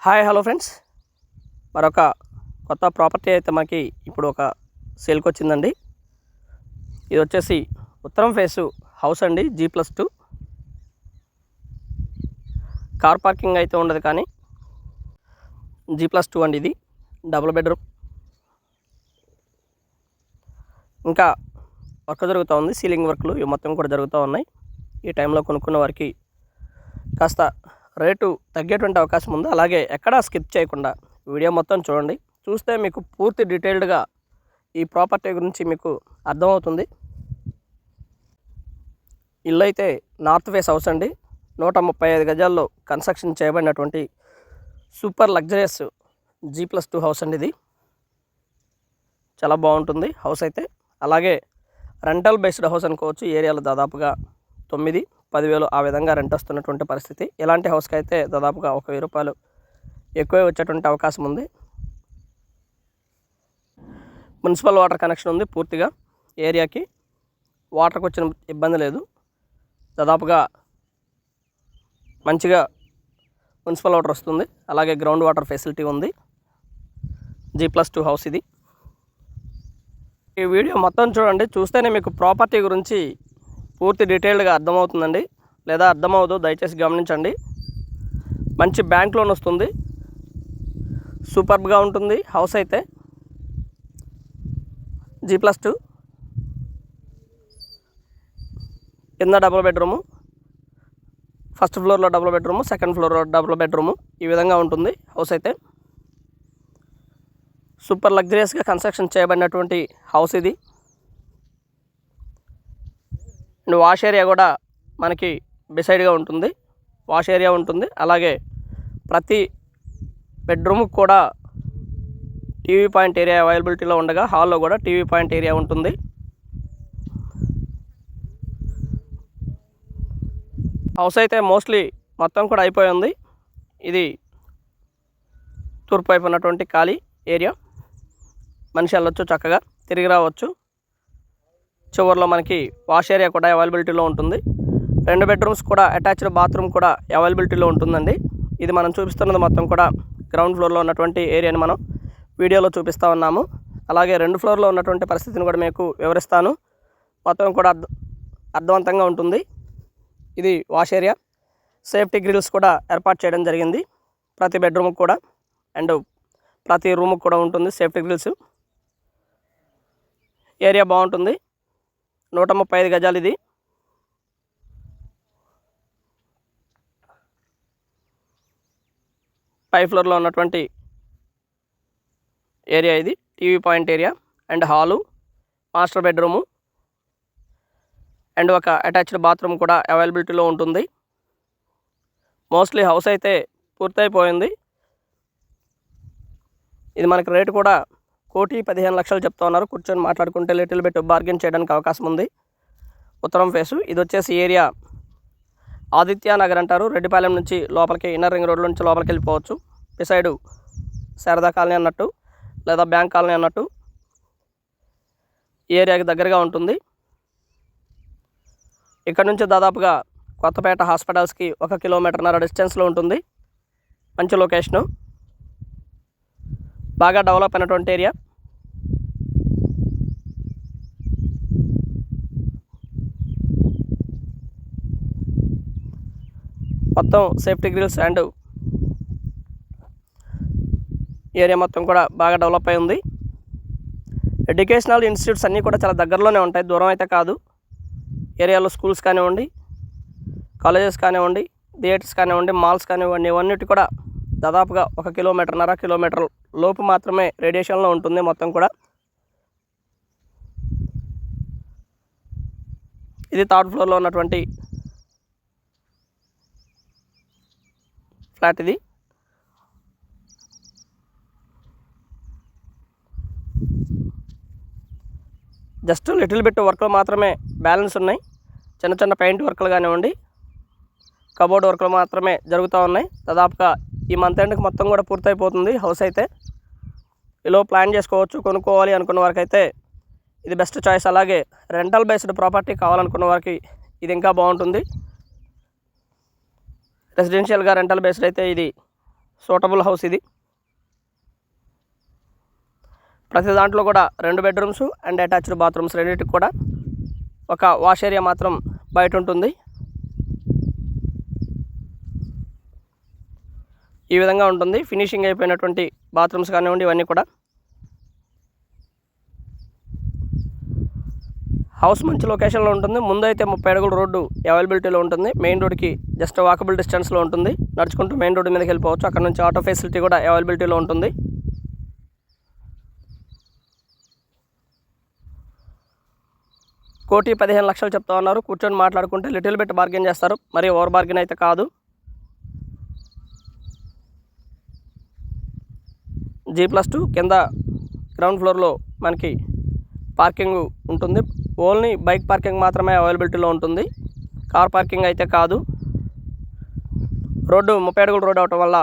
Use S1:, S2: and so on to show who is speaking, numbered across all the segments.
S1: Hi hello friends, మరొక కొత్త property అయితే మనకి ఇప్పుడు ఒక సేల్కి వచ్చిందండి. ఇది వచ్చేసి ఉత్తరం ఫేసు హౌస్ అండి, G+2. కార్ పార్కింగ్ అయితే ఉండదు, కానీ G+2 అండి. ఇది డబుల్ బెడ్రూమ్. ఇంకా వర్క్ జరుగుతూ ఉంది, సీలింగ్ వర్క్లు ఇవి మొత్తం కూడా జరుగుతూ ఉన్నాయి. ఈ టైంలో కొనుక్కున్న వారికి కాస్త రేటు తగ్గేటువంటి అవకాశం ఉంది. అలాగే ఎక్కడా స్కిప్ చేయకుండా వీడియో మొత్తం చూడండి. చూస్తే మీకు పూర్తి డీటెయిల్డ్గా ఈ ప్రాపర్టీ గురించి మీకు అర్థమవుతుంది. ఇల్లు అయితే నార్త్ ఫేస్ హౌస్ అండి. 135 గజాల్లో కన్స్ట్రక్షన్ చేయబడినటువంటి సూపర్ లగ్జరియస్ G+2 హౌస్ అండి. ఇది చాలా బాగుంటుంది హౌస్ అయితే. అలాగే రెంటల్ బేస్డ్ హౌస్ అనుకోవచ్చు. ఏరియాలో దాదాపుగా 9-10 వేలు ఆ విధంగా రెంట్ వస్తున్నటువంటి పరిస్థితి. ఇలాంటి హౌస్కి అయితే దాదాపుగా 1,000 రూపాయలు ఎక్కువే వచ్చేటువంటి అవకాశం ఉంది. మున్సిపల్ వాటర్ కనెక్షన్ ఉంది పూర్తిగా ఏరియాకి. వాటర్కి వచ్చిన ఇబ్బంది లేదు. దాదాపుగా మంచిగా మున్సిపల్ వాటర్ వస్తుంది. అలాగే గ్రౌండ్ వాటర్ ఫెసిలిటీ ఉంది. G+2 హౌస్ ఇది. ఈ వీడియో మొత్తం చూడండి. చూస్తేనే మీకు ప్రాపర్టీ గురించి పూర్తి డీటెయిల్డ్గా అర్థమవుతుందండి. లేదా అర్థమవుదు, దయచేసి గమనించండి. మంచి బ్యాంక్ లోన్ వస్తుంది. సూపర్బ్గా ఉంటుంది హౌస్ అయితే. G+2 కింద డబుల్ బెడ్రూము, ఫస్ట్ ఫ్లోర్లో డబుల్ బెడ్రూము, సెకండ్ ఫ్లోర్లో డబుల్ బెడ్రూము, ఈ విధంగా ఉంటుంది హౌస్ అయితే. సూపర్ లగ్జరియస్గా కన్స్ట్రక్షన్ చేయబడినటువంటి హౌస్ ఇది. అండ్ వాష్ ఏరియా కూడా మనకి బిసైడ్గా ఉంటుంది. వాష్ ఏరియా ఉంటుంది. అలాగే ప్రతి బెడ్రూమ్కి కూడా టీవీ పాయింట్ ఏరియా అవైలబిలిటీలో ఉండగా హాల్లో కూడా టీవీ పాయింట్ ఏరియా ఉంటుంది. హౌస్ అయితే మోస్ట్లీ మొత్తం కూడా అయిపోయి ఉంది. ఇది తూర్పు వైపు ఉన్నటువంటి ఖాళీ ఏరియా. మనిషి వెళ్ళొచ్చు, చక్కగా తిరిగి రావచ్చు. చివరిలో మనకి వాష్ ఏరియా కూడా అవైలబిలిటీలో ఉంటుంది. 2 బెడ్రూమ్స్ కూడా అటాచ్డ్ బాత్రూమ్ కూడా అవైలబిలిటీలో ఉంటుందండి. ఇది మనం చూపిస్తున్నది మొత్తం కూడా గ్రౌండ్ ఫ్లోర్లో ఉన్నటువంటి ఏరియాని మనం వీడియోలో చూపిస్తూ ఉన్నాము. అలాగే 2 ఫ్లోర్లో ఉన్నటువంటి పరిస్థితిని కూడా మీకు వివరిస్తాను. మొత్తం కూడా అర్థవంతంగా ఉంటుంది. ఇది వాష్ ఏరియా. సేఫ్టీ గ్రిల్స్ కూడా ఏర్పాటు చేయడం జరిగింది ప్రతి బెడ్రూమ్కి కూడా. అండ్ ప్రతి రూమ్కి కూడా ఉంటుంది సేఫ్టీ గ్రిల్స్. ఏరియా బాగుంటుంది. 135 గజాలు ఇది. పై ఫ్లోర్లో ఉన్నటువంటి ఏరియా ఇది. TV point area and hall, master bedroom and ఒక అటాచ్డ్ బాత్రూమ్ కూడా అవైలబిలిటీలో ఉంటుంది. మోస్ట్లీ హౌస్ అయితే పూర్తయిపోయింది. ఇది మనకి రేటు కూడా 1,15,00,000 చెప్తా ఉన్నారు. కూర్చొని మాట్లాడుకుంటే లిటిల్ బిట్ బార్గెన్ చేయడానికి అవకాశం ఉంది. ఉత్తరం ఫేసు ఇది వచ్చేసి ఏరియా ఆదిత్య నగర్ అంటారు. రెడ్డిపాలెం నుంచి లోపలికి, ఇన్నర్ రింగ్ రోడ్ల నుంచి లోపలికి వెళ్ళిపోవచ్చు. బిసైడు శారదా కాలనీ అన్నట్టు, లేదా బ్యాంక్ కాలనీ అన్నట్టు ఈ ఏరియాకి దగ్గరగా ఉంటుంది. ఇక్కడ నుంచి దాదాపుగా కొత్తపేట హాస్పిటల్స్కి 1 కిలోమీటర్న్నర డిస్టెన్స్లో ఉంటుంది. మంచి లొకేషను, బాగా డెవలప్ అయినటువంటి ఏరియా. మొత్తం సేఫ్టీ గ్రిల్స్ అండ్ ఏరియా మొత్తం కూడా బాగా డెవలప్ అయి ఉంది. ఎడ్యుకేషనల్ ఇన్స్టిట్యూట్స్ అన్నీ కూడా చాలా దగ్గరలోనే ఉంటాయి, దూరం అయితే కాదు. ఏరియాలో స్కూల్స్ కానివ్వండి, కాలేజెస్ కానివ్వండి, థియేటర్స్ కానివ్వండి, మాల్స్ కానివ్వండి, ఇవన్నిటి కూడా దాదాపుగా 1 కిలోమీటర్న్నర కిలోమీటర్ లోపు మాత్రమే రేడియేషన్లో ఉంటుంది మొత్తం కూడా. ఇది 3rd ఫ్లోర్లో ఉన్నటువంటి ఫ్లాట్ ఇది. జస్ట్ లిటిల్ బిట్ వర్క్లు మాత్రమే బ్యాలెన్స్ ఉన్నాయి. చిన్న చిన్న పెయింట్ వర్క్లు కానివ్వండి, కబోర్డ్ వర్క్లు మాత్రమే జరుగుతూ ఉన్నాయి. దాదాపుగా ఈ మంత్ ఎండ్కి మొత్తం కూడా పూర్తయిపోతుంది హౌస్ అయితే. ఇలా ప్లాన్ చేసుకోవచ్చు. కొనుక్కోవాలి అనుకున్న వారికి అయితే ఇది బెస్ట్ చాయిస్. అలాగే రెంటల్ బేస్డ్ ప్రాపర్టీ కావాలనుకున్న వారికి ఇది ఇంకా బాగుంటుంది. రెసిడెన్షియల్గా రెంటల్ బేస్డ్ అయితే ఇది సూటబుల్ హౌస్ ఇది. ప్రతి దాంట్లో కూడా 2 బెడ్రూమ్స్ అండ్ అటాచ్డ్ బాత్రూమ్స్ రెండింటికి కూడా ఒక వాష్ ఏరియా మాత్రం బయట ఉంటుంది. ఈ విధంగా ఉంటుంది. ఫినిషింగ్ అయిపోయినటువంటి బాత్రూమ్స్ కానివ్వండి, ఇవన్నీ కూడా. హౌస్ మంచి లొకేషన్లో ఉంటుంది. ముందైతే 30 అడుగుల రోడ్డు అవైలబిలిటీలో ఉంటుంది. మెయిన్ రోడ్కి జస్ట్ వాకబుల్ డిస్టెన్స్లో ఉంటుంది. నడుచుకుంటూ మెయిన్ రోడ్డు మీదకి వెళ్ళిపోవచ్చు. అక్కడ నుంచి ఆటో ఫెసిలిటీ కూడా అవైలబిలిటీలో ఉంటుంది. కోటి 15 లక్షలు చెప్తా ఉన్నారు. కూర్చొని మాట్లాడుకుంటే లిటిల్ బిట్ బార్గెన్ చేస్తారు. మరి ఓవర్ బార్గెన్ అయితే కాదు. G+2 కింద గ్రౌండ్ ఫ్లోర్లో మనకి పార్కింగ్ ఉంటుంది. ఓన్లీ బైక్ పార్కింగ్ మాత్రమే అవైలబిలిటీలో ఉంటుంది. కార్ పార్కింగ్ అయితే కాదు. రోడ్డు 30 అడుగుల రోడ్డు అవటం వల్ల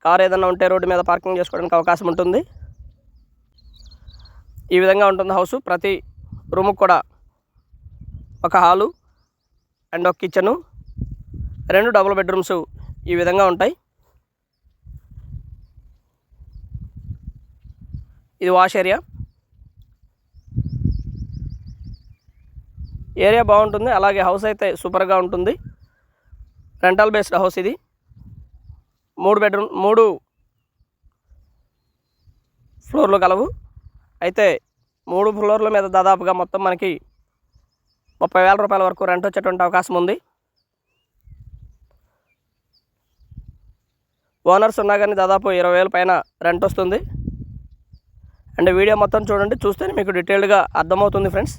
S1: కార్ ఏదైనా ఉంటే రోడ్డు మీద పార్కింగ్ చేసుకోవడానికి అవకాశం ఉంటుంది. ఈ విధంగా ఉంటుంది హౌస్. ప్రతి రూముకు కూడా ఒక హాలు అండ్ ఒక కిచెను, 2 డబుల్ బెడ్రూమ్స్ ఈ విధంగా ఉంటాయి. ఇది వాష్ ఏరియా. ఏరియా బాగుంటుంది. అలాగే హౌస్ అయితే సూపర్గా ఉంటుంది. రెంటల్ బేస్డ్ హౌస్ ఇది. 3 ఫ్లోర్లు కలవు. అయితే 3 ఫ్లోర్ల మీద దాదాపుగా మొత్తం మనకి 30,000 రూపాయల వరకు రెంట్ వచ్చేటువంటి అవకాశం ఉంది. ఓనర్స్ ఉన్నా కానీ దాదాపు 20,000 పైన రెంట్ వస్తుంది. అండ్ వీడియో మొత్తం చూడండి. చూస్తేనే మీకు డీటెయిల్డ్గా అర్థమవుతుంది ఫ్రెండ్స్.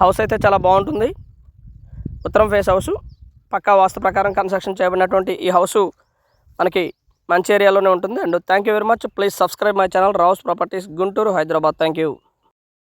S1: హౌస్ అయితే చాలా బాగుంటుంది. ఉత్తరం ఫేస్ హౌస్. పక్కా వాస్తు ప్రకారం కన్స్ట్రక్షన్ చేయబడినటువంటి ఈ హౌస్ మనకి మంచి ఏరియాలోనే ఉంటుంది. And thank you very much. Please subscribe my channel Rao's properties Guntur, Hyderabad. Thank you.